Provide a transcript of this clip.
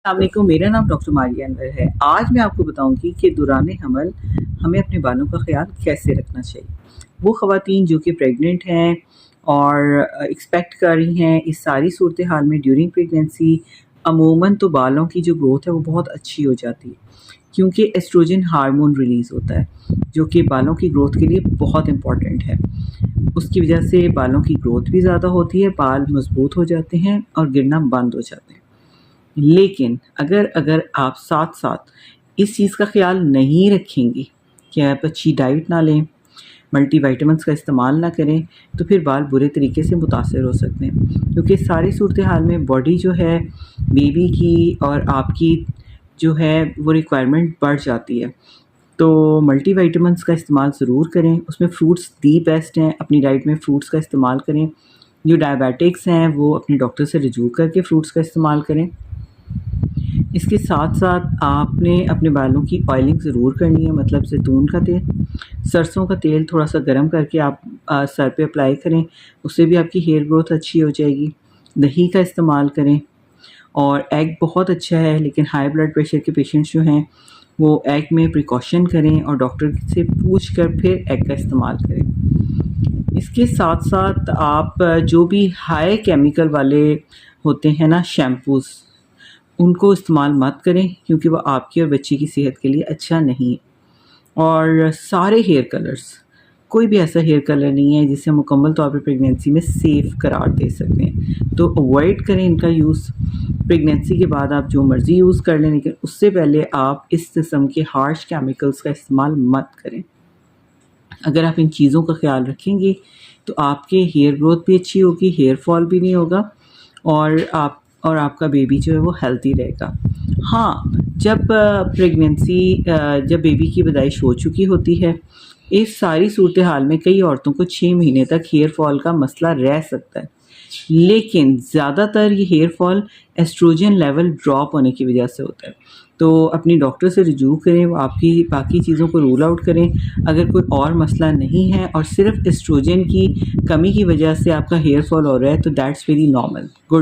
السلام علیکم، میرا نام ڈاکٹر ماریہ انور ہے۔ آج میں آپ کو بتاؤں گی کہ دوران حمل ہمیں اپنے بالوں کا خیال کیسے رکھنا چاہیے۔ وہ خواتین جو کہ پریگننٹ ہیں اور ایکسپیکٹ کر رہی ہیں، اس ساری صورتحال میں ڈیورنگ پریگننسی عموماً تو بالوں کی جو گروتھ ہے وہ بہت اچھی ہو جاتی ہے، کیونکہ ایسٹروجن ہارمون ریلیز ہوتا ہے جو کہ بالوں کی گروتھ کے لیے بہت امپورٹنٹ ہے۔ اس کی وجہ سے بالوں کی گروتھ بھی زیادہ ہوتی ہے، بال مضبوط ہو جاتے ہیں اور گرنا بند ہو جاتے ہیں۔ لیکن اگر آپ ساتھ ساتھ اس چیز کا خیال نہیں رکھیں گی کہ آپ اچھی ڈائٹ نہ لیں، ملٹی وائٹامنس کا استعمال نہ کریں، تو پھر بال برے طریقے سے متاثر ہو سکتے ہیں، کیونکہ ساری صورتحال میں باڈی جو ہے بیبی کی اور آپ کی جو ہے وہ ریکوائرمنٹ بڑھ جاتی ہے۔ تو ملٹی وائٹامنس کا استعمال ضرور کریں، اس میں فروٹس دی بیسٹ ہیں، اپنی ڈائٹ میں فروٹس کا استعمال کریں۔ جو ڈائبیٹکس ہیں وہ اپنے ڈاکٹر سے رجوع کر کے فروٹس کا استعمال کریں۔ اس کے ساتھ ساتھ آپ نے اپنے بالوں کی آئلنگ ضرور کرنی ہے، مطلب زیتون کا تیل، سرسوں کا تیل تھوڑا سا گرم کر کے آپ سر پہ اپلائی کریں، اس سے بھی آپ کی ہیئر گروتھ اچھی ہو جائے گی۔ دہی کا استعمال کریں، اور ایگ بہت اچھا ہے، لیکن ہائی بلڈ پریشر کے پیشنٹس جو ہیں وہ ایگ میں پریکاشن کریں اور ڈاکٹر سے پوچھ کر پھر ایگ کا استعمال کریں۔ اس کے ساتھ ساتھ آپ جو بھی ہائی کیمیکل والے ہوتے ہیں نا شیمپوز، ان کو استعمال مت کریں، کیونکہ وہ آپ کی اور بچے کی صحت کے لیے اچھا نہیں ہے۔ اور سارے ہیئر کلرز، کوئی بھی ایسا ہیئر کلر نہیں ہے جسے مکمل طور پر پریگنینسی میں سیف قرار دے سکتے ہیں، تو اوائڈ کریں ان کا یوز۔ پریگنینسی کے بعد آپ جو مرضی یوز کر لیں، لیکن اس سے پہلے آپ اس قسم کے ہارش کیمیکلز کا استعمال مت کریں۔ اگر آپ ان چیزوں کا خیال رکھیں گے تو آپ کے ہیئر گروتھ بھی اچھی ہوگی، ہیئر فال بھی نہیں ہوگا، اور آپ کا بیبی جو ہے وہ ہیلتھی رہے گا۔ ہاں، جب جب بیبی کی پیدائش ہو چکی ہوتی ہے، اس ساری صورتحال میں کئی عورتوں کو 6 مہینے تک ہیئر فال کا مسئلہ رہ سکتا ہے، لیکن زیادہ تر یہ hair fall oestrogen level drop ہونے کی وجہ سے ہوتا ہے۔ تو اپنی ڈاکٹر سے رجوع کریں، وہ آپ کی باقی چیزوں کو رول آؤٹ کریں۔ اگر کوئی اور مسئلہ نہیں ہے اور صرف ایسٹروجن کی کمی کی وجہ سے آپ کا ہیئر فال ہو رہا ہے تو دیٹس ویری نارمل۔ گڈ